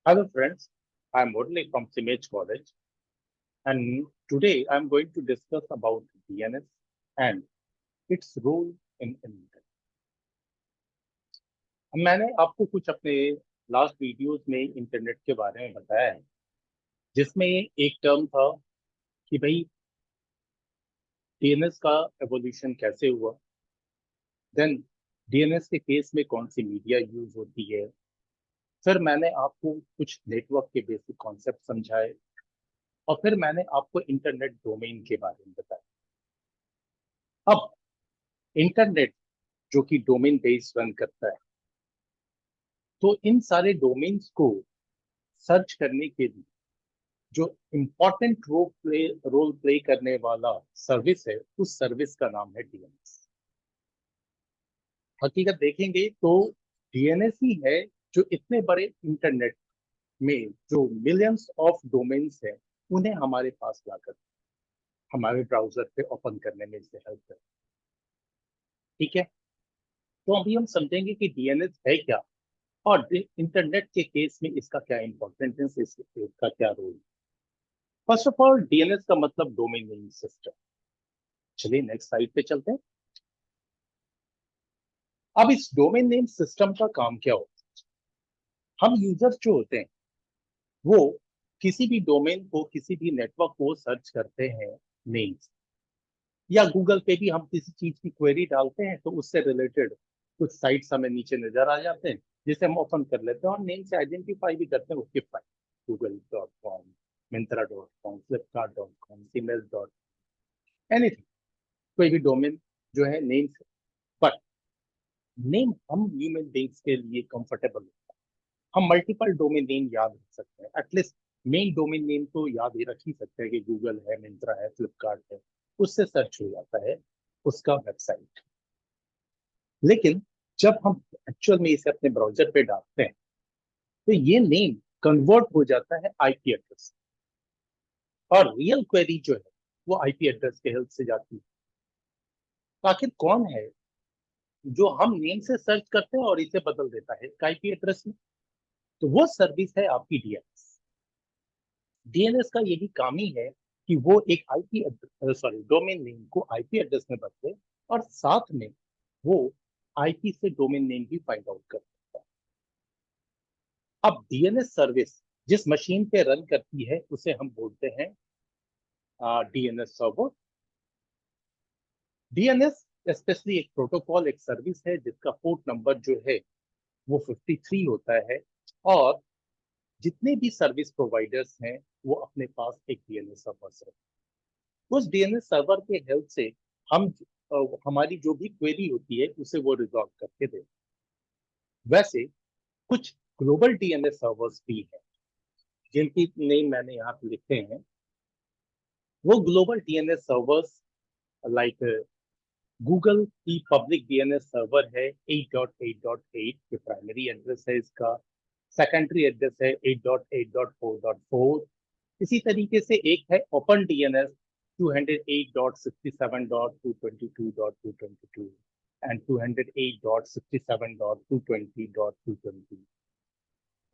Hello friends, I am Murli from Simage College and today I am going to discuss about DNS and its role in internet. मैंने आपको कुछ अपने last videos में internet के बारे में बताया है जिसमें एक टर्म था कि भाई डीएनएस का एवोल्यूशन कैसे हुआ, देन डीएनएस के केस में कौन सी मीडिया यूज होती है। फिर मैंने आपको कुछ नेटवर्क के बेसिक कॉन्सेप्ट समझाए और फिर मैंने आपको इंटरनेट डोमेन के बारे में बताया। अब इंटरनेट जो कि डोमेन बेस्ड रन करता है, तो इन सारे डोमेन्स को सर्च करने के लिए जो इम्पोर्टेंट रोल प्ले करने वाला सर्विस है, उस सर्विस का नाम है डीएनएस। हकीकत देखेंगे तो डीएनएस ही है जो इतने बड़े इंटरनेट में जो मिलियंस ऑफ डोमेन्स है उन्हें हमारे पास लाकर हमारे ब्राउजर पे ओपन करने में इससे हेल्प कर। ठीक है, तो अभी हम समझेंगे कि डीएनएस है क्या और इंटरनेट के केस में इसका क्या इंपॉर्टेंस है, इसका क्या role. First of all, DNS का मतलब डोमेन नेम सिस्टम। चलिए नेक्स्ट साइड पे चलते हैं। अब इस डोमेन नेम सिस्टम का काम क्या होता है? हम यूजर्स जो होते हैं वो किसी भी डोमेन को, किसी भी नेटवर्क को सर्च करते हैं नेम्स, या गूगल पे भी हम किसी चीज की क्वेरी डालते हैं तो उससे रिलेटेड कुछ साइट्स हमें नीचे नजर आ जाते हैं जिसे हम ओपन कर लेते हैं और नेम से आइडेंटिफाई भी करते हैं उसके file. google.com, Myntra.com, Flipkart.com, Siemens.com, anything, कोई भी डोमेन जो है नेम से। बट नेम हम ह्यूमन बींग्स के लिए कंफर्टेबल है। हम मल्टीपल डोमेन नेम याद रख सकते हैं, एटलीस्ट मेन डोमेन नेम तो याद ही रख ही सकते हैं कि गूगल है, मिंत्रा है, फ्लिपकार्ट है, उससे सर्च हो जाता है उसका वेबसाइट। लेकिन जब हम एक्चुअल में इसे अपने ब्राउजर पे डालते हैं तो ये नेम कन्वर्ट हो जाता है आईपी एड्रेस, और रियल क्वेरी जो है वो आईपी एड्रेस के हेल्प से जाती है। तो आखिर कौन है जो हम नेम से सर्च करते हैं और इसे बदल देता है आईपी एड्रेस में? तो वो सर्विस है आपकी डीएनएस। डीएनएस का यही काम ही है कि वो एक आईपी सॉरी डोमेन नेम को आईपी एड्रेस में बदले और साथ में वो आईपी से डोमेन नेम भी फाइंड आउट कर सकता है। अब डीएनएस सर्विस जिस मशीन पे रन करती है उसे हम बोलते हैं डीएनएस सर्वर। डीएनएस स्पेशली एक प्रोटोकॉल, एक सर्विस है जिसका पोर्ट नंबर जो है वो 53 होता है, और जितने भी सर्विस प्रोवाइडर्स हैं वो अपने पास एक डीएनएस सर्वर है। उस डीएनएस सर्वर के हेल्प से हम हमारी जो भी क्वेरी होती है उसे वो रिजॉल्व करके दे। वैसे कुछ ग्लोबल डीएनएस सर्वर्स भी हैं जिनकी नेम मैंने यहाँ पे लिखे हैं। वो global DNS servers like Google की पब्लिक डीएनएस सर्वर है 8.8.8, जो प्राइमरी एड्रेस है इसका। सेकेंडरी एड्रेस है 8.8.4.4। इसी तरीके से एक है ओपन डीएनएस 208.67.222.222 एंड 208.67.220.220।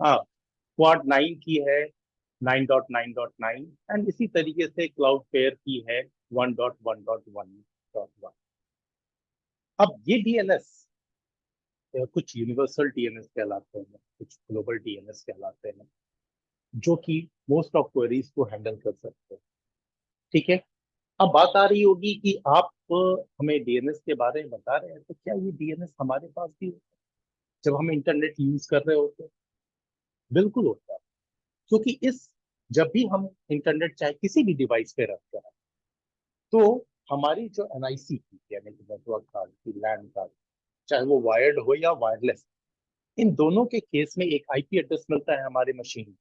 हाँ, क्वाड 9 की है 9.9.9, एंड इसी तरीके से क्लाउड पेयर की है 1.1.1.1। अब ये डीएनएस कुछ यूनिवर्सल डीएनएस कहलाते हैं, कुछ ग्लोबल डीएनएस कहलाते हैं, जो कि मोस्ट ऑफ क्वेरीज को हैंडल कर सकते हैं। ठीक है, अब बात आ रही होगी कि आप हमें डीएनएस के बारे में बता रहे हैं तो क्या ये डीएनएस हमारे पास भी होता है जब हम इंटरनेट यूज कर रहे होते हैं? बिल्कुल होता है, क्योंकि इस जब भी हम इंटरनेट चाहे किसी भी डिवाइस पे रख करें तो हमारी जो एनआईसी की, यानी कि नेटवर्क कार्ड की, लैंड कार्ड, चाहे वो वायर्ड हो या वायरलेस, इन दोनों के केस में एक आईपी एड्रेस मिलता है हमारे मशीन में,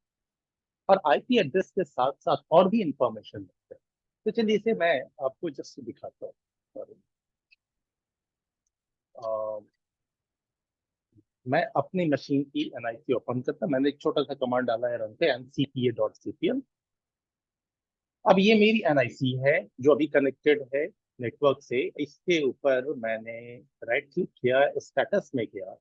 और आईपी एड्रेस के साथ साथ और भी इंफॉर्मेशन मिलता है। तो चलिए इसे मैं आपको जस्ट दिखाता हूँ। Sorry. अ, मैं अपनी मशीन की एनआईसी ओपन करता, मैंने एक छोटा सा कमांड डाला है रन पे, ncpa.cpl। अब ये मेरी एनआईसी है जो अभी कनेक्टेड है नेटवर्क से। इसके ऊपर मैंने राइट क्लिक किया, स्टेटस में गया,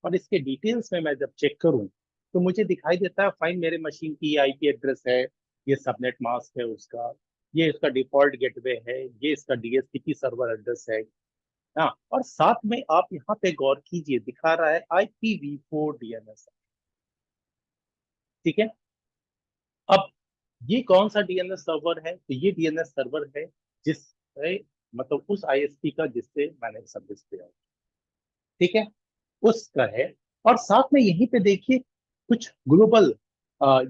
और इसके डिटेल्स में मैं जब चेक करूं तो मुझे दिखाई देता है फाइन मेरे मशीन की ये आईपी एड्रेस है, ये सबनेट मास्क है उसका, ये इसका डिफॉल्ट गेटवे है, ये इसका डीएचसीपी सर्वर एड्रेस है। हाँ, और साथ में आप यहाँ पे गौर कीजिए, दिखा रहा है IPv4 डीएनएस। ठीक है। अब ये कौन सा डीएनएस सर्वर है? तो ये डीएनएस सर्वर है जिस मतलब उस आईएसपी का जिससे मैंने सर्विस दिया। ठीक है, उसका है। और साथ में यहीं पे देखिए कुछ ग्लोबल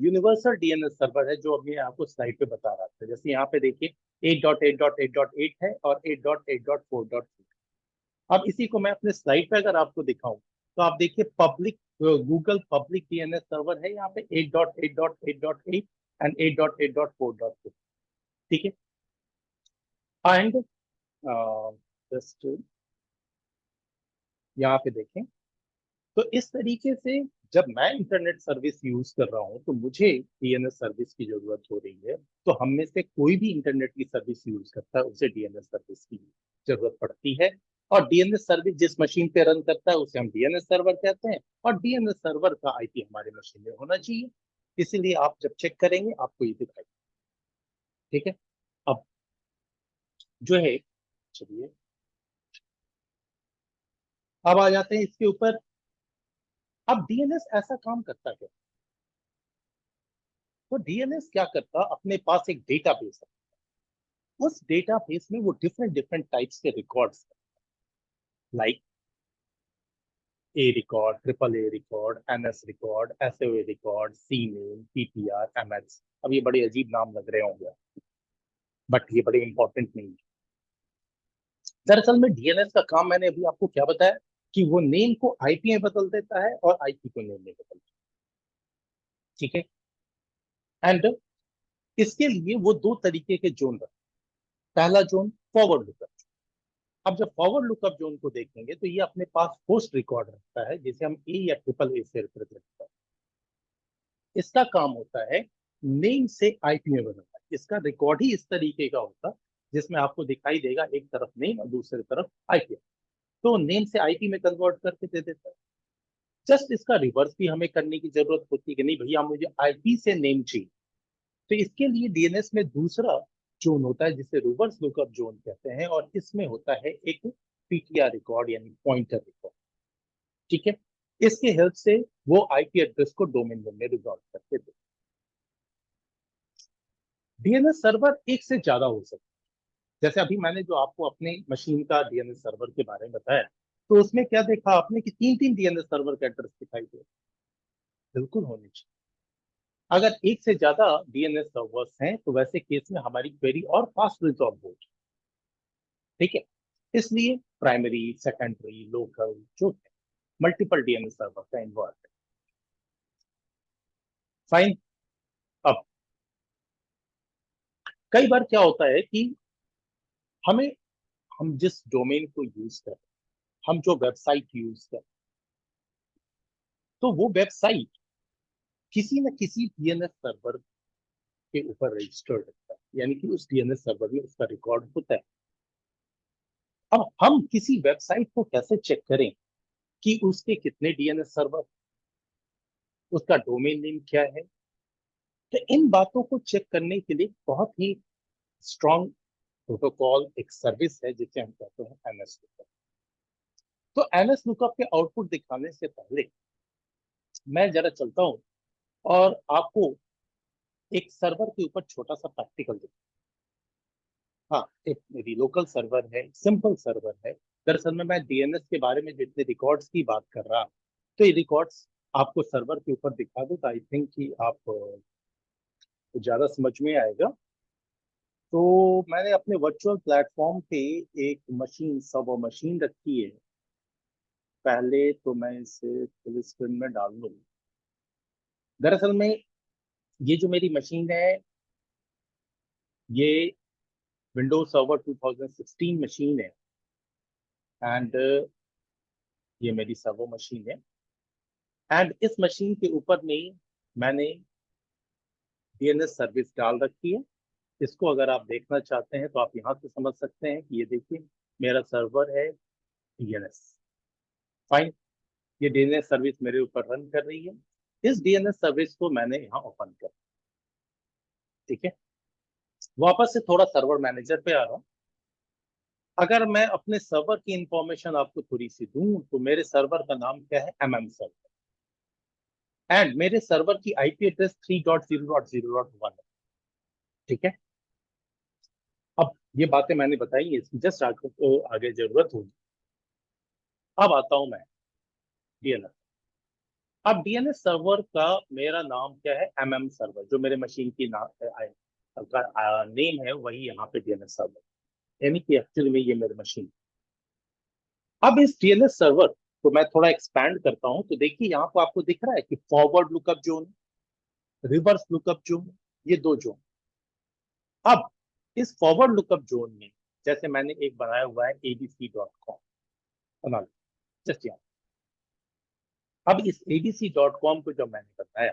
यूनिवर्सल डीएनएस सर्वर है जो अभी आपको स्लाइड पे बता रहा था। जैसे यहाँ पे देखिए 8.8.8.8 है और 8.8.4.4। अब इसी को मैं अपने स्लाइड पे अगर आपको दिखाऊं तो आप देखिए public Google public DNS server है यहाँ पे 8.8.8.8 एंड 8.8.4.4। ठीक है। एंड जस्ट यहाँ पे देखें तो इस तरीके से जब मैं इंटरनेट सर्विस यूज कर रहा हूं तो मुझे डीएनएस सर्विस की जरूरत हो रही है। तो हम में से कोई भी इंटरनेट की सर्विस यूज करता है उसे डीएनएस सर्विस की जरूरत पड़ती है। और डीएनएस सर्विस जिस मशीन पे रन करता है उसे हम डीएनएस सर्वर कहते हैं, और डीएनएस सर्वर का आईपी हमारे मशीन में होना चाहिए। इसीलिए आप जब चेक करेंगे आपको ये दिखाई। ठीक है। अब जो है, चलिए अब आ जाते हैं इसके ऊपर। अब डीएनएस ऐसा काम करता है। तो डीएनएस क्या करता, अपने पास एक डेटाबेस है, उस डेटाबेस में वो डिफरेंट डिफरेंट टाइप्स के records, like A record, triple A record, NS record, SOA record, C name, PTR, MX. अब ये बड़े अजीब नाम लग रहे होंगे, बट ये बड़े इंपॉर्टेंट नहीं है। दरअसल में डीएनएस का काम मैंने अभी आपको क्या बताया कि वो नेम को आईपी में बदल देता है और आईपी को नेम में बदल देता है। ठीक है। एंड इसके लिए वो दो तरीके के जोन रखते हैं। पहला जोन फॉरवर्ड लुकअप। अब जब फॉरवर्ड लुकअप जोन को देखेंगे तो ये अपने पास होस्ट रिकॉर्ड रखता है जिसे हम ए या ट्रिपल ए से रिप्रेजेंट करते हैं। इसका काम होता है नेम से आईपी में बदलना। इसका रिकॉर्ड ही इस तरीके का होता है जिसमें आपको दिखाई देगा एक तरफ नेम और दूसरी तरफ आईपी। तो नेम से आईपी में कन्वर्ट करके दे देता है। जस्ट इसका रिवर्स भी हमें करने की जरूरत होती है कि नहीं भैया मुझे आईपी से नेम चाहिए। तो इसके लिए डीएनएस में दूसरा जोन होता है जिसे रिवर्स लुकअप जोन कहते हैं, और इसमें होता है एक पीटीआर रिकॉर्ड यानी पॉइंटर रिकॉर्ड। ठीक है। इसके हेल्प से वो आईपी एड्रेस को डोमेन में रिजॉल्व करके दे। डीएनएस सर्वर एक से ज्यादा हो सकता है। जैसे अभी मैंने जो आपको अपने मशीन का डीएनएस सर्वर के बारे में बताया, तो उसमें क्या देखा आपने कि तीन तीन डीएनएस सर्वर का एड्रेस दिखाई दे। बिल्कुल होने चाहिए। अगर एक से ज्यादा डीएनएस सर्वर्स हैं तो वैसे केस में हमारी क्वेरी और फास्ट रिजॉल्व हो। ठीक है। इसलिए प्राइमरी, सेकेंडरी, लोकल जो मल्टीपल डीएनएस सर्वर का इन्वॉल्व है। फाइन। अब कई बार क्या होता है कि हमें, हम जिस डोमेन को यूज कर, हम जो वेबसाइट यूज कर, तो वो वेबसाइट किसी न किसी डीएनएस सर्वर के ऊपर रजिस्टर्ड रहता है, यानी कि उस डीएनएस सर्वर में उसका रिकॉर्ड होता है। अब हम किसी वेबसाइट को कैसे चेक करें कि उसके कितने डीएनएस सर्वर, उसका डोमेन नेम क्या है? तो इन बातों को चेक करने के लिए बहुत ही स्ट्रॉन्ग प्रोटोकॉल, एक सर्विस है जिसे हम कहते हैं एनएस लुकअप। तो एनएस लुकअप के आउटपुट दिखाने से पहले मैं जरा चलता हूं और आपको एक सर्वर के ऊपर छोटा सा प्रैक्टिकल दिखा। हाँ, एक मेरी लोकल सर्वर है, सिंपल सर्वर है। दरअसल में मैं डीएनएस के बारे में जितने रिकॉर्ड्स की बात कर रहा, तो ये रिकॉर्ड्स आपको सर्वर के ऊपर दिखा दूं तो आई थिंक कि आप ज्यादा समझ में आएगा। तो मैंने अपने वर्चुअल प्लेटफॉर्म पे एक मशीन, सब मशीन रखी है। पहले तो मैं इसे फुल स्क्रीन में डाल लूँ। दरअसल में ये जो मेरी मशीन है, ये विंडोज सर्वर 2016 मशीन है। एंड ये मेरी सर्वर मशीन है। एंड इस मशीन के ऊपर में मैंने डीएनएस सर्विस डाल रखी है। इसको अगर आप देखना चाहते हैं तो आप यहाँ से समझ सकते हैं कि ये देखिए मेरा सर्वर है डीएनएस। फाइन। ये डीएनएस सर्विस मेरे ऊपर रन कर रही है। इस डीएनएस सर्विस को मैंने यहाँ ओपन कर, ठीक है। वापस से थोड़ा सर्वर मैनेजर पे आ रहा हूँ। अगर मैं अपने सर्वर की इंफॉर्मेशन आपको थोड़ी सी दूं तो मेरे सर्वर का नाम क्या है, एमएम सर्वर, एंड मेरे सर्वर की आईपी एड्रेस 3.0.0.1 है, ठीक है। अब ये बातें मैंने बताई, इसकी जस्ट आपको आगे जरूरत होगी। अब आता हूं मैं डीएनएस। अब डीएनएस सर्वर का मेरा नाम क्या है, एमएम सर्वर, जो मेरे मशीन की नाम का नेम है वही यहाँ पे डीएनएस सर्वर, यानी कि एक्चुअली में ये मेरी मशीन। अब इस डीएनएस सर्वर को मैं थोड़ा एक्सपैंड करता हूं तो देखिए यहाँ पर आपको दिख रहा है कि forward lookup zone, reverse lookup zone, ये दो जोन। अब इस फॉरवर्ड लुकअप जोन में जैसे मैंने एक बनाया हुआ है abc.com, बना लो जस्ट यहाँ। अब इस abc.com को जब मैंने बताया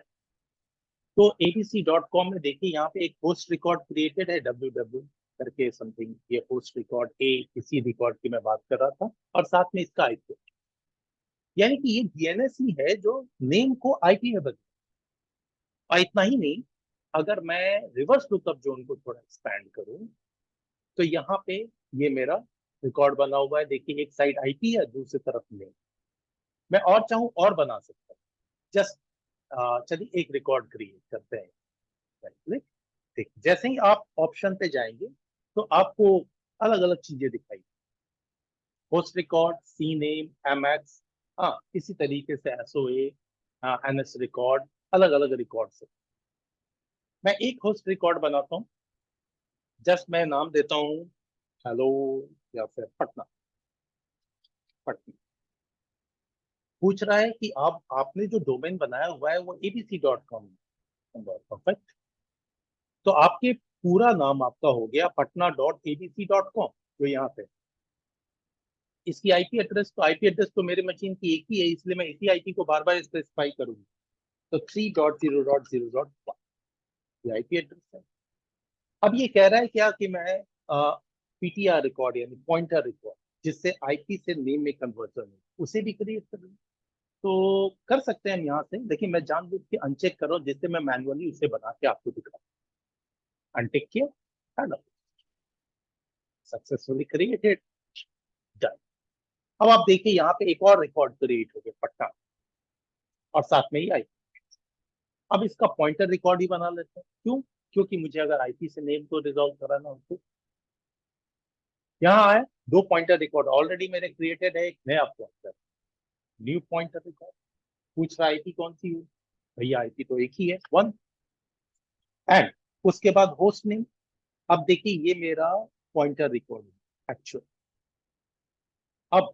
तो abc.com में देखिए यहाँ पे एक होस्ट रिकॉर्ड क्रिएटेड है, www करके समथिंग, ये होस्ट रिकॉर्ड ए, इसी रिकॉर्ड की मैं बात कर रहा था, और साथ में इसका आईपी, यानी कि ये डीएनएस ही है जो नेम को आईपी में बदल। और इतना ही नहीं, अगर मैं रिवर्स लुकअप जोन को थोड़ा एक्सपैंड करूं तो यहाँ पे ये मेरा रिकॉर्ड बना हुआ है, देखिए एक साइड आईपी है, दूसरी तरफ नेम। मैं और चाहूं और बना सकता हूँ, जस्ट चलिए एक रिकॉर्ड क्रिएट करते हैं। Right? ठीक, जैसे ही आप ऑप्शन पे जाएंगे तो आपको अलग अलग चीजें दिखाई, host record, C name, MX, हाँ इसी तरीके से एसओए, एनएस रिकॉर्ड, अलग अलग रिकॉर्ड से मैं एक होस्ट रिकॉर्ड बनाता हूँ। जस्ट मैं नाम देता हूँ हेलो, या फिर पटना, पटना। पूछ रहा है कि आप आपने जो डोमेन बनाया हुआ है वो abc.com, परफेक्ट। तो आपके पूरा नाम आपका हो गया patna.abc.com, जो यहाँ पे इसकी आईपी एड्रेस, तो आईपी एड्रेस तो मेरे मशीन की एक ही है, इसलिए मैं इसी आईपी को बार बार स्पेसिफाई करूंगी। तो 3.0.0.1 ये आईपी एड्रेस है। अब ये कह रहा है क्या कि मैं पीटीआर रिकॉर्ड यानी पॉइंटर रिकॉर्ड, जिससे आईपी से नेम में कन्वर्जन हो, उसे भी क्रिएट कर, तो कर सकते हैं हम यहाँ से। देखिए मैं जानबूझ के अनचेक कर रहा हूँ जिससे मैं मैनुअली उसे बना के आपको दिखा, अनटिक किया, हेलो, सक्सेसफुली क्रिएटेड, डन। अब आप देखिए यहाँ पे एक और रिकॉर्ड क्रिएट हो गया, पट्टा, और साथ में ही आई। अब इसका पॉइंटर रिकॉर्ड ही बना लेते हैं, क्यों? क्योंकि मुझे अगर आईपी से नेम को रिजॉल्व कराना हो तो यहाँ आए, दो पॉइंटर रिकॉर्ड ऑलरेडी मेरे क्रिएटेड है, एक नया पॉइंटर, न्यू पॉइंटर रिकॉर्ड। पूछ रहा आईपी कौन सी है, भैया आईपी तो एक ही है, 1, एंड उसके बाद होस्ट नेम। अब देखिए ये मेरा पॉइंटर रिकॉर्ड है एक्चुअल। अब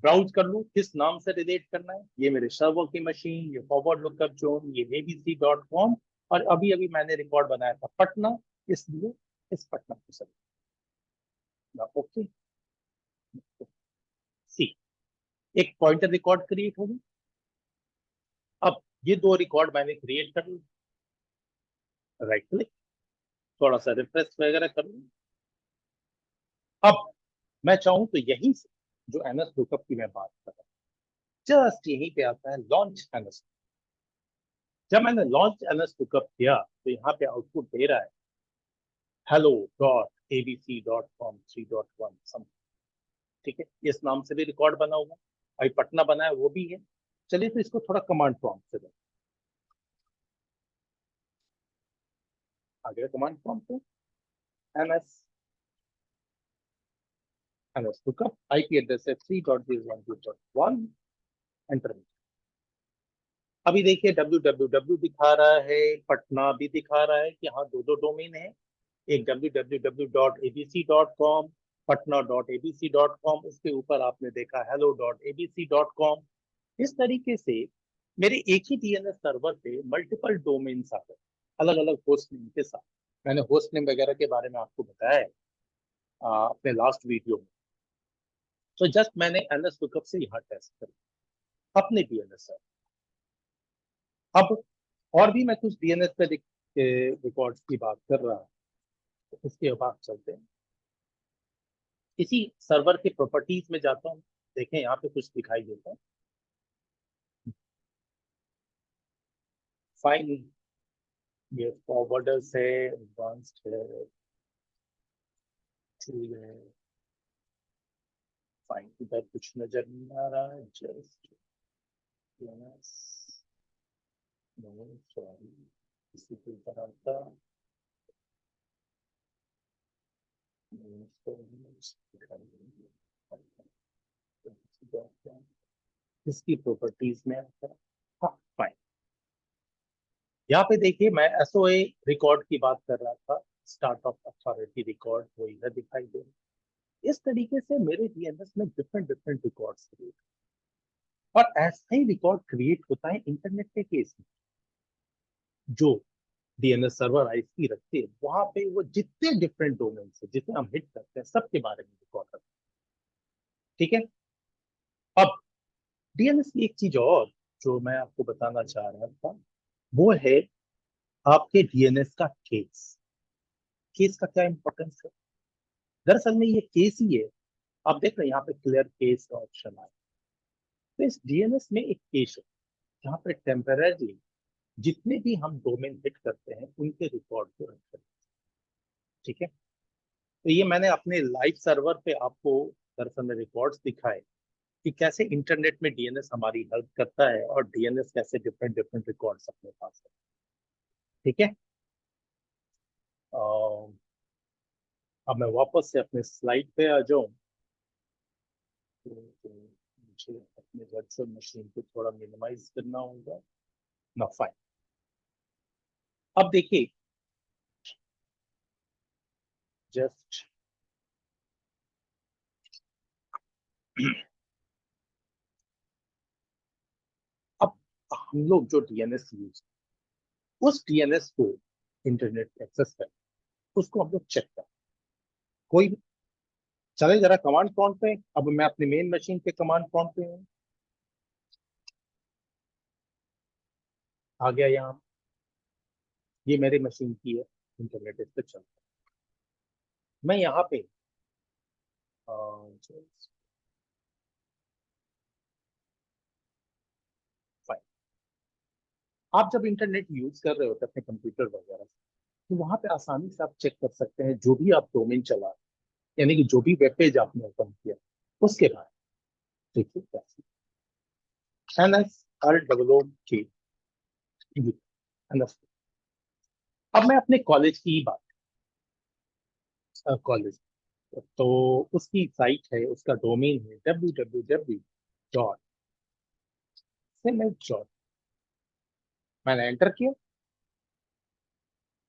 ब्राउज कर लूं किस नाम से रिलेट करना है, ये मेरे सर्वर की मशीन, ये फॉरवर्ड लुकअप जोन, ये abc.com, और अभी अभी मैंने रिकॉर्ड बनाया था पटना, इसलिए इस पटना को सेलेक्ट, ओके। सी, एक पॉइंटर रिकॉर्ड क्रिएट होगी। अब ये दो रिकॉर्ड मैंने क्रिएट कर ली, राइट क्लिक, थोड़ा सा रिफ्रेश वगैरह कर लूं। अब मैं चाहूं तो यहीं से जो एनएस लुकअप की मैं बात कर रहा हूँ, जस्ट यहीं पे आता है लॉन्च एनएस। जब मैंने लॉन्च एनएस लुकअप किया तो यहाँ पे आउटपुट दे रहा है hello.abc.com 3.1 सम, ठीक है। इस नाम से भी रिकॉर्ड बना हुआ, अभी पटना बना है वो भी है। चलिए तो इसको थोड़ा कमांड प्रॉम्प्ट से आ गया, कमांड प्रॉम्प्ट पे NS, NS lookup, IP address है 3.0.1, एंटर। अभी देखिए www दिखा रहा है, पटना भी दिखा रहा है कि हाँ दो दो डोमेन है, एक www.abc.com, patna.abc.com, उसके ऊपर आपने देखा hello.abc.com। इस तरीके से मेरे एक ही डीएनएस सर्वर पे मल्टीपल डोमेन्स आ गए, अलग अलग होस्ट नेम के साथ। मैंने होस्ट नेम वगैरह के बारे में आपको बताया है अपने लास्ट वीडियो में। तो जस्ट मैंने एनएस लुकअप से यहाँ टेस्ट कर अपने डीएनएस सर्वर। अब और भी मैं कुछ डीएनएस पे रिकॉर्ड्स की बात कर रहा हूँ, तो उसके बाद चलते हैं इसी सर्वर के प्रॉपर्टीज में जाता हूँ। देखें यहाँ पे कुछ दिखाई देता है, फाइन, ये फॉरवर्डर्स है, एडवांस्ड है, ठीक है, फाइन। इधर कुछ नजर नहीं आ रहा है, जस्ट नो सॉरी, इसी के ऊपर आता इसकी प्रॉपर्टीज में आता है। हाँ फाइन। यहाँ पे देखिए मैं एसओए रिकॉर्ड की बात कर रहा था, स्टार्ट ऑफ अथॉरिटी रिकॉर्ड, वो इधर दिखाई दे। इस तरीके से मेरे डीएनएस में डिफरेंट डिफरेंट रिकॉर्ड्स क्रिएट, और ऐसा ही रिकॉर्ड क्रिएट होता है इंटरनेट के केस में। जो डीएनएस सर्वर आईपी रखते हैं वहां पे वो जितने डिफरेंट डोमेन है जितने हम हिट करते हैं सबके बारे में रिकॉर्ड करते हैं। ठीक है। अब डीएनएस की एक चीज और जो मैं आपको बताना चाह रहा था, वो है आपके डीएनएस का केस। केस का क्या इंपॉर्टेंस है? दरअसल में ये केस ही है। आप देख रहे हैं यहाँ पे क्लियर केस का ऑप्शन है। तो इस डीएनएस में एक केस है जहाँ पे टेम्पररी जितने भी हम डोमेन हिट करते हैं उनके रिकॉर्ड को रखते हैं। ठीक है। तो ये मैंने अपने लाइव सर्वर पे आपको दरअसल में रिकॉर्ड्स दिखाए कि कैसे इंटरनेट में डीएनएस हमारी हेल्प करता है और डीएनएस कैसे डिफरेंट डिफरेंट रिकॉर्ड्स अपने पास है। ठीक है। अब मैं वापस से अपने स्लाइड पे आ जाऊं। तो मुझे अपने वर्चुअल मशीन को थोड़ा मिनिमाइज करना होगा ना। फाइन। अब देखिए जस्ट अब हम लोग जो डीएनएस यूज, उस डीएनएस को इंटरनेट एक्सेस कर, उसको हम लोग चेक कर, कोई भी चले जरा कमांड प्रॉम्प्ट पे। अब मैं अपने मेन मशीन के कमांड प्रॉम्प्ट पे हूँ, आ गया यहाँ। ये मेरे मशीन की है, इंटरनेट इस पे चलता है। मैं यहाँ पे फाइन। आप जब इंटरनेट यूज कर रहे होते हैं अपने कंप्यूटर वगैरह, तो वहां पे आसानी से आप चेक कर सकते हैं जो भी आप डोमेन चला रहे हैं, यानी कि जो भी वेब पेज आपने ओपन किया उसके बारे में देखिए कैसे। NSROOK, अब मैं अपने कॉलेज की ही बात, कॉलेज, तो उसकी साइट है, उसका डोमेन है www.simil.। मैंने एंटर किया।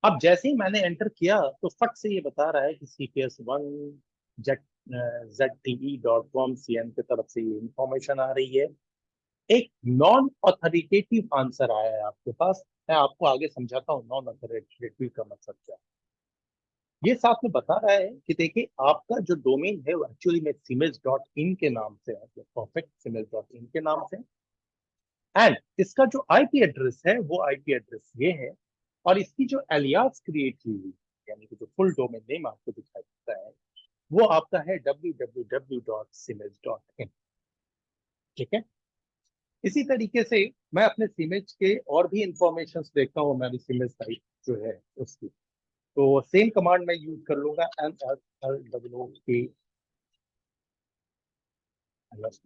अब जैसे ही मैंने एंटर किया तो फट से ये बता रहा है कि CPS1 ZTE.com CN की तरफ से ये इंफॉर्मेशन आ रही है। एक नॉन ऑथोरिटेटिव आंसर आया है आपके पास। मैं आपको आगे समझाता हूँ नॉन ऑथोरिटेटिव का मतलब क्या है। ये साथ में बता रहा है कि देखिए आपका जो डोमेन है वो एक्चुअली में siemens.in के नाम से है, परफेक्ट siemens.in के नाम से। एंड इसका जो आईपी एड्रेस है वो आईपी एड्रेस ये है, और इसकी जो एलियास क्रिएट हुई हुई, यानी कि जो फुल डोमेन नेम आपको दिखाई देता है वो आपका है www.siemens.in। ठीक है। इसी तरीके से मैं अपने सीमेज के और भी इंफॉर्मेशन देखता हूँ, हमारी सीमेज साइट जो है उसकी, तो सेम कमांड मैं यूज कर लूंगा MSLWK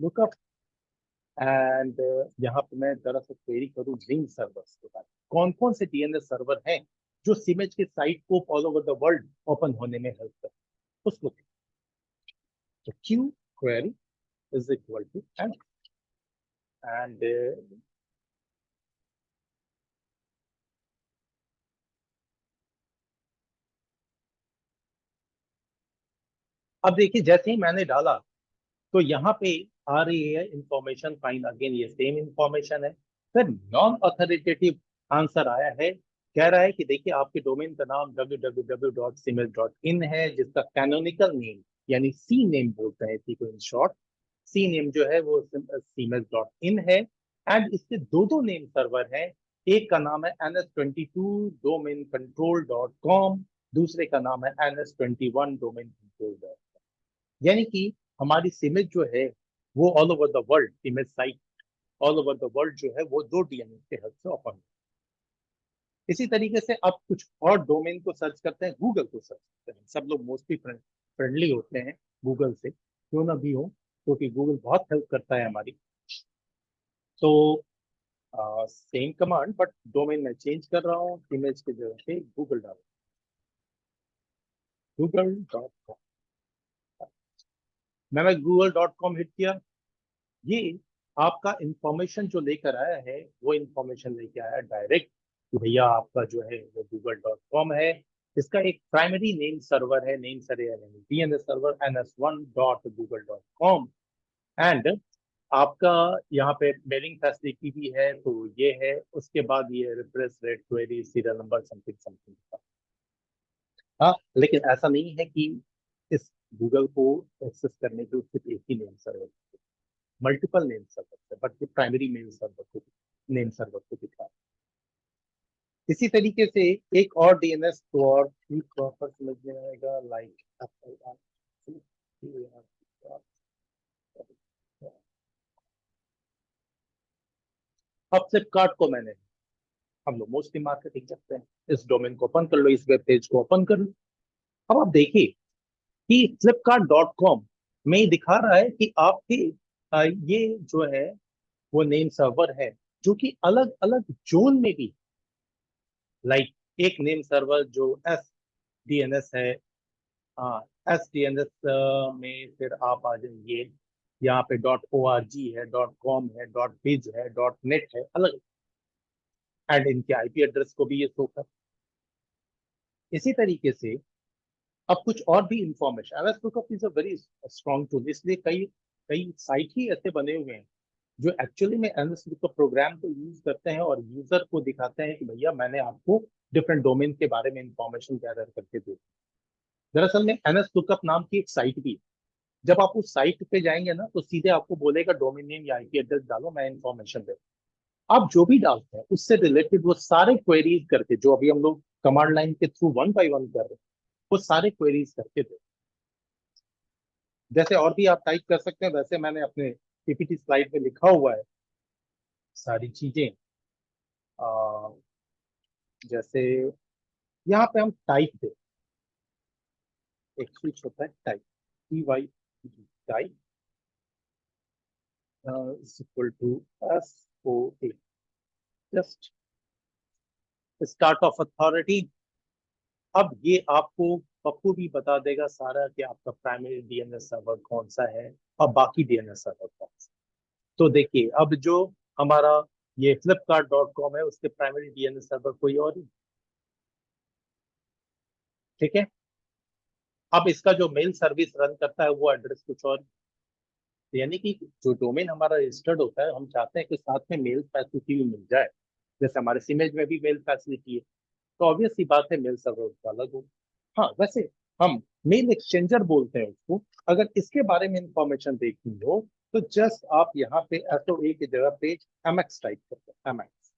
लुकअप। एंड यहाँ पे मैं दरअसल क्वेरी करूँ रिंग सर्वर्स के बारे में, कौन कौन से डीएनएस सर्वर हैं जो सीमेज के साइट को all over the world open होने में हेल्प करते हैं उसको। तो Q query is equal to and अब देखिए जैसे ही मैंने डाला तो यहाँ पे आ रही है इंफॉर्मेशन फाइन, अगेन ये सेम इंफॉर्मेशन है। फिर नॉन ऑथोरिटेटिव आंसर आया है, कह रहा है कि देखिए आपके डोमेन का नाम www.siemens.in है, जिसका कैनोनिकल नेम यानी सी नेम बोलते हैं इसी को इन शॉर्ट, सी नेम जो है वो siemens.in है। एंड इसके दो दो नेम सर्वर हैं, एक का नाम है NS22 domain control.com, दूसरे का नाम है NS21 domain control। यानी कि हमारी सिमेज जो है वो ऑल ओवर द वर्ल्ड, सिमेज site all over the world जो है वो दो डीएनएस के हेल्प से ओपन है। इसी तरीके से अब कुछ और डोमेन को सर्च करते हैं, गूगल को सर्च करते हैं। सब लोग मोस्टली फ्रेंडली होते हैं गूगल से, क्यों ना भी हो, क्योंकि गूगल बहुत हेल्प करता है हमारी। तो सेम कमांड बट डोमेन में चेंज कर रहा हूँ, इमेज की जगह पे गूगल डाल, google.com। मैंने google.com हिट किया, ये आपका इंफॉर्मेशन जो लेकर आया है वो इंफॉर्मेशन लेके आया डायरेक्ट कि भैया आपका जो है वो google.com है। इसका एक प्राइमरी नेम सर्वर है, name server DNS server ns1.google.com। And आपका यहाँ पे मेलिंग फैसिलिटी भी है, तो ये है। उसके बाद ये refresh rate, query, serial number, something something. हाँ, लेकिन ऐसा नहीं है कि इस गूगल को एक्सेस करने के सिर्फ एक ही name server, multiple name server है, बट ये प्राइमरी नेम सर्वर को दिखा है। इसी तरीके से एक और डीएनएस तो और भी प्रॉपर समझ में आएगा, लाइक अब फ्लिपकार्ट को मैंने, हम लोग मोस्टली मार्केटिंग करते हैं, इस डोमेन को ओपन कर लो, इस वेब पेज को ओपन कर लो। अब आप देखिए कि flipkart.com में दिखा रहा है कि आपके ये जो है वो नेम सर्वर है, जो कि अलग अलग जोन में भी, लाइक एक नेम सर्वर जो एस डीएनएस है, हाँ एस डीएनएस में फिर आप आ जाइए, यहाँ पे .org है, .com है, .biz है, .net है, अलग। एंड इनके आईपी एड्रेस को भी ये शो कर। इसी तरीके से अब कुछ और भी information, MS lookup is a very strong tool, इसलिए कई कई साइट ही ऐसे बने हुए हैं जो एक्चुअली में एमएस लुकअप प्रोग्राम को यूज करते हैं और यूजर को दिखाते हैं कि भैया मैंने आपको डिफरेंट डोमेन के बारे में इंफॉर्मेशन गैदर करके दी। दरअसल में एमएस लुकअप नाम की एक साइट भी है। जब आप उस साइट पे जाएंगे ना, तो सीधे आपको बोलेगा डोमेन नेम या आईपी एड्रेस डालो, मैं इंफॉर्मेशन दे। आप जो भी डालते हैं उससे रिलेटेड वो सारे क्वेरीज करके, जो अभी हम लोग कमांड लाइन के थ्रू वन बाय वन कर रहे हैं, वो सारे क्वेरीज करके दे। जैसे और भी आप टाइप कर सकते हैं, वैसे मैंने अपने पीपीटी स्लाइड में लिखा हुआ है सारी चीजें। अ, जैसे यहाँ पे हम टाइप दे, एक स्विच होता है type, TY, type is equal to SOA, just start of authority. अब ये आपको पप्पू भी बता देगा सारा कि आपका प्राइमरी डीएनएस सर्वर कौन सा है और बाकी डीएनएस सर्वर कौन सा। तो देखिए अब जो हमारा ये flipkart.com है, उसके प्राइमरी डीएनएस सर्वर कोई और ही, ठीक है। अब इसका जो मेल सर्विस रन करता है वो एड्रेस कुछ और, यानी कि जो डोमेन हमारा रजिस्टर्ड होता है, हम चाहते हैं कि साथ में मेल फैसिलिटी भी मिल जाए। जैसे हमारे सिमेज में भी मेल फैसिलिटी है, तो ऑब्वियस सी बात है मेल सर्वर उसका अलग हो। हाँ वैसे हम मेल एक्सचेंजर बोलते हैं उसको। अगर इसके बारे में इंफॉर्मेशन देखनी हो तो जस्ट आप यहाँ पे SOA की जगह पे MX टाइप करते हैं, MX,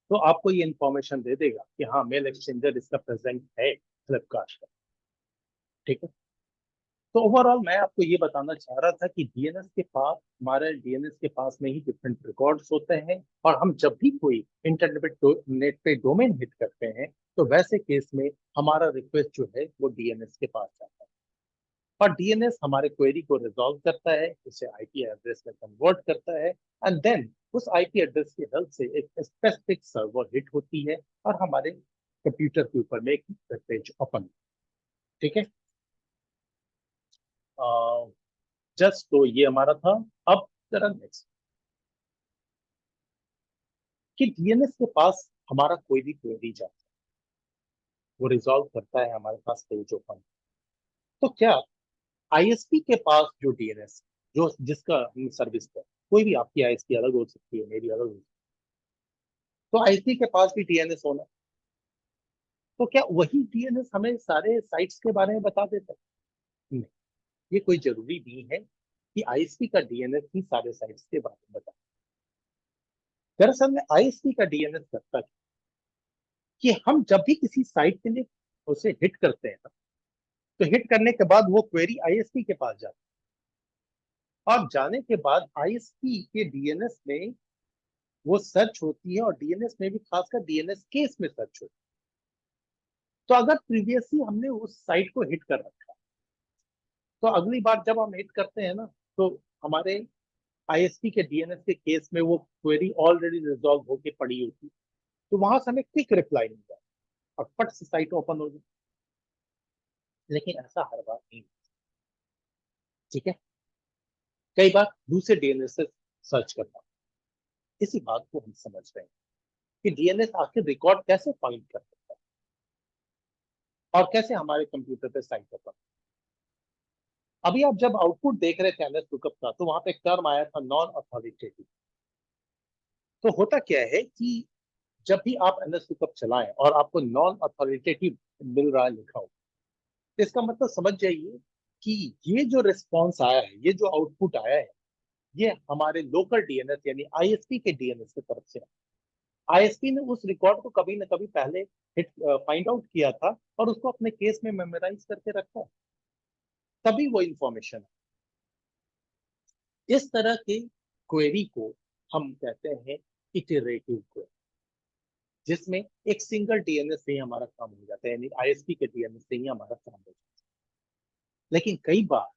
तो आपको ये इंफॉर्मेशन दे देगा कि हाँ मेल एक्सचेंजर इसका प्रेजेंट है फ्लिपकार्ट का, ठीक है। तो ओवरऑल मैं आपको ये बताना चाह रहा था कि डीएनएस के पास, हमारे डीएनएस के पास में ही डिफरेंट रिकॉर्ड्स होते हैं, और हम जब भी कोई इंटरनेट नेट पे डोमेन हिट करते हैं, तो वैसे केस में हमारा रिक्वेस्ट जो है वो डीएनएस के पास जाता है, और डीएनएस हमारे क्वेरी को रिजॉल्व करता है, उसे आईपी एड्रेस में कन्वर्ट करता है, एंड देन उस आईपी एड्रेस की हेल्प से एक स्पेसिफिक सर्वर हिट होती है और हमारे कंप्यूटर के ऊपर में एक वेब पेज ओपन, ठीक है। जस्ट तो ये हमारा था। अब जरा नेक्स्ट, कि डीएनएस के पास हमारा कोई भी क्वेरी जाता है, वो रिजॉल्व करता है, हमारे पास पेज ओपन। तो क्या आईएसपी के पास जो डीएनएस, जो जिसका सर्विस है, कोई भी आपकी आईएसपी अलग हो सकती है, मेरी अलग हो सकती है, तो आईएसपी के पास भी डीएनएस होना, तो क्या वही डीएनएस हमें सारे साइट्स के बारे में बता देता है? नहीं, ये कोई जरूरी नहीं है कि आईएसपी का डीएनएस ही सारे साइट्स के बारे में बता। दरअसल में आईएसपी का डीएनएस करता है कि हम जब भी किसी साइट के लिए उसे हिट करते हैं ना, तो हिट करने के बाद वो क्वेरी आईएसपी के पास जाती है, और जाने के बाद आईएसपी के डीएनएस में वो सर्च होती है और डीएनएस में भी खासकर डीएनएस केस में सर्च होती है। तो अगर प्रीवियसली हमने उस साइट को हिट कर रखा, तो अगली बार जब हम हिट करते हैं ना, तो हमारे आईएसपी के डीएनएस के केस में वो क्वेरी ऑलरेडी रिजॉल्व होके पड़ी होती, तो वहां से हमें क्विक रिप्लाई मिल जाए और फट से साइट ओपन हो जाए। लेकिन ऐसा हर बार नहीं, ठीक है। कई बार दूसरे डीएनएस से सर्च करना। इसी बात को हम समझ रहे हैं कि डीएनएस आखिर रिकॉर्ड कैसे फाइंड कर सकता है और कैसे हमारे कंप्यूटर पे साइट ओपन। अभी आप जब आउटपुट देख रहे थे एनएस लुकअप का, तो वहां पे एक टर्म आया था नॉन अथॉरिटेटिव। तो होता क्या है कि जब भी आप एनएस लुकअप चलाएं और आपको नॉन अथॉरिटेटिव मिल रहा है लिखा हो, तो इसका मतलब समझ जाइए कि ये जो रिस्पॉन्स आया है, ये जो आउटपुट आया है, ये हमारे लोकल डीएनएस यानी आईएसपी के डीएनएस की तरफ से। आईएसपी ने उस रिकॉर्ड को कभी ना कभी पहले हिट फाइंड आउट किया था और उसको अपने केस में मेमोराइज करके रखा है, तभी वो इंफॉर्मेशन है। इस तरह के क्वेरी को हम कहते हैं इटरेटिव क्वेरी, जिसमें एक सिंगल डीएनएस से ही हमारा काम हो जाता है, यानी आईएसपी के डीएनएस से ही हमारा काम हो जाता है। लेकिन कई बार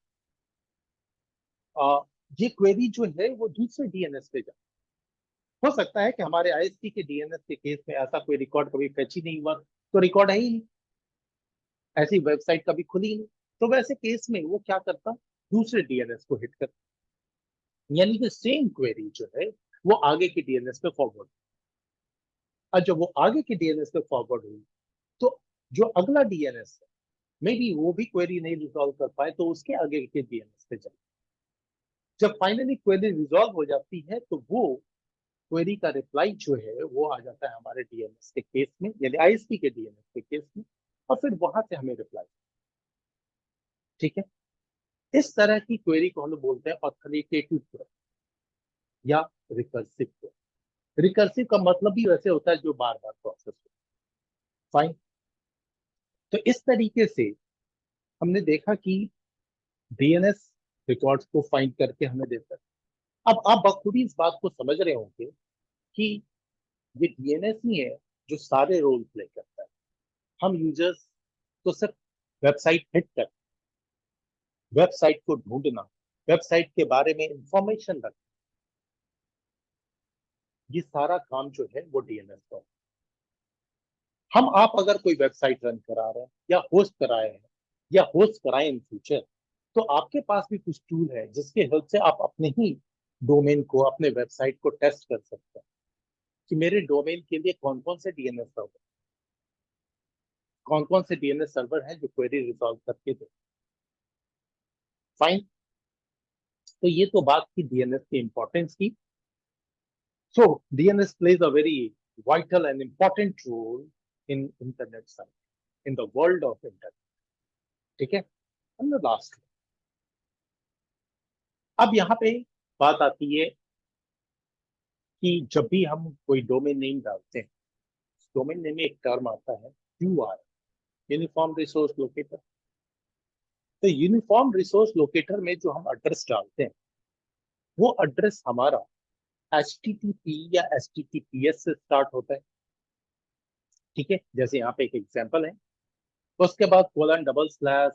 आ, ये क्वेरी जो है वो दूसरे डीएनएस पे जाती है। हो सकता है कि हमारे आईएसपी के डीएनएस के केस में ऐसा कोई रिकॉर्ड कभी फेच ही नहीं हुआ, तो रिकॉर्ड है ही नहीं, ऐसी वेबसाइट कभी खुली नहीं। तो वैसे केस में वो क्या करता, दूसरे डीएनएस को हिट करता, यानी कि सेम क्वेरी जो है वो आगे के डीएनएस पे फॉरवर्ड। और जब वो आगे के डीएनएस पे फॉरवर्ड हुई, तो जो अगला डीएनएस है, मे बी वो भी क्वेरी नहीं रिजॉल्व कर पाए, तो उसके आगे के डीएनएस पे जाए। जब फाइनली क्वेरी रिजॉल्व हो जाती है, तो वो क्वेरी का रिप्लाई जो है वो आ जाता है हमारे डीएनएस के केस में, यानी आईएसपी के डीएनएस के केस में, और फिर वहां से हमें रिप्लाई। ठीक है। इस तरह की क्वेरी को हम लोग बोलते हैं ऑथेंटिकेटिव क्वेरी या रिकर्सिव क्वेरी। रिकर्सिव का मतलब भी वैसे होता है जो बार बार प्रोसेस हो। फाइन। तो इस तरीके से हमने देखा कि डीएनएस रिकॉर्ड्स को फाइंड करके हमें देता है। अब आप बखूबी इस बात को समझ रहे होंगे कि ये डीएनएस ही है जो सारे रोल प्ले करता है। हम यूजर्स तो सिर्फ वेबसाइट हिट कर, वेबसाइट को ढूंढना, वेबसाइट के बारे में इंफॉर्मेशन रखना, ये सारा काम जो है वो डीएनएस का। हम आप अगर कोई वेबसाइट रन करा रहे हैं या होस्ट कराए हैं या होस्ट कराए इन फ्यूचर, तो आपके पास भी कुछ टूल है जिसके हेल्प से आप अपने ही डोमेन को, अपने वेबसाइट को टेस्ट कर सकते हैं कि मेरे डोमेन के लिए कौन कौन से डीएनएस सर्वर, कौन कौन से डीएनएस सर्वर हैं जो क्वेरी रिजॉल्व करके दे। फाइन। तो ये तो बात की डीएनएस की इंपॉर्टेंस की। So DNS plays a very vital and important role in internet site, in the world of internet. ठीक है। हम लास्ट, अब यहाँ पे बात आती है कि जब भी हम कोई डोमेन नेम डालते हैं, डोमेन नेम में एक टर्म आता है यूआर, यूनिफॉर्म रिसोर्स लोकेटर। तो यूनिफॉर्म रिसोर्स लोकेटर में जो हम एड्रेस डालते हैं, वो एड्रेस हमारा HTTP या HTTPS से स्टार्ट होता है। ठीक है, जैसे यहाँ पे एक एग्जांपल है। उसके बाद कोलन डबल स्लैश,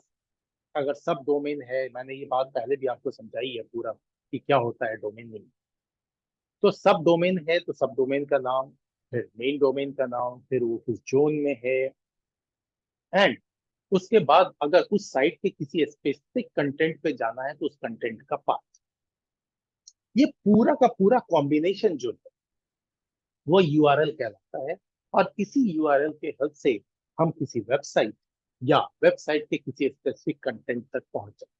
अगर सब डोमेन है, मैंने ये बात पहले भी आपको समझाई है पूरा कि क्या होता है डोमेन नेम। तो सब डोमेन है तो सब डोमेन का नाम, फिर मेन डोमेन का नाम, फिर वो किस जोन में है, एंड उसके बाद अगर उस साइट के किसी स्पेसिफिक कंटेंट पे जाना है तो उस कंटेंट का पाथ। ये पूरा का पूरा कॉम्बिनेशन जो है वो यूआरएल कहलाता है। और इसी यूआरएल के हेल्प से हम किसी वेबसाइट या वेबसाइट के किसी स्पेसिफिक कंटेंट तक पहुंच जाते।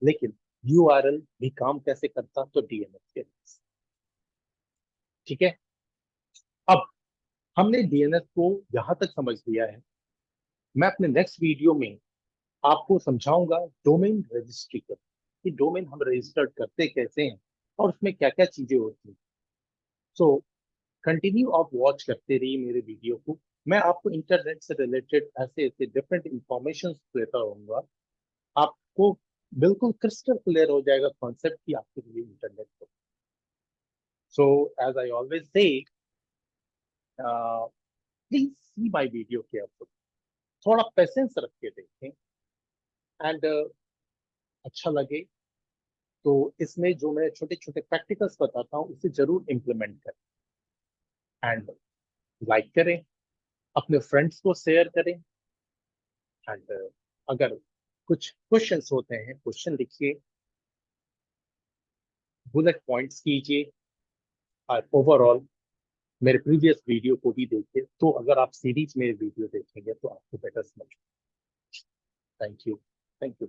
लेकिन यूआरएल भी काम कैसे करता, तो डीएनएस के हेल्प से। ठीक है। अब हमने डीएनएस को यहां तक समझ लिया है। मैं अपने नेक्स्ट वीडियो में आपको समझाऊंगा डोमेन रजिस्ट्री कर, कि डोमेन हम रजिस्टर्ड करते कैसे हैं और उसमें क्या क्या चीजें होती हैं। सो कंटिन्यू आप वॉच करते रहिए मेरे वीडियो को। मैं आपको इंटरनेट से रिलेटेड ऐसे ऐसे डिफरेंट इंफॉर्मेशन देता रहूंगा। आपको बिल्कुल क्रिस्टल क्लियर हो जाएगा कॉन्सेप्ट की आपके लिए इंटरनेट को। So as I always say, please see my video carefully. थोड़ा पेशेंस रख के देखें एंड अच्छा लगे तो इसमें जो मैं छोटे छोटे प्रैक्टिकल्स बताता हूँ उसे जरूर इम्प्लीमेंट करें एंड लाइक करें, अपने फ्रेंड्स को शेयर करें एंड अगर कुछ क्वेश्चंस होते हैं क्वेश्चन लिखिए, बुलेट पॉइंट्स कीजिए और ओवरऑल मेरे प्रीवियस वीडियो को भी देखिए, तो अगर आप सीरीज में वीडियो देखेंगे तो आपको बेटर समझ। Thank you. Thank you.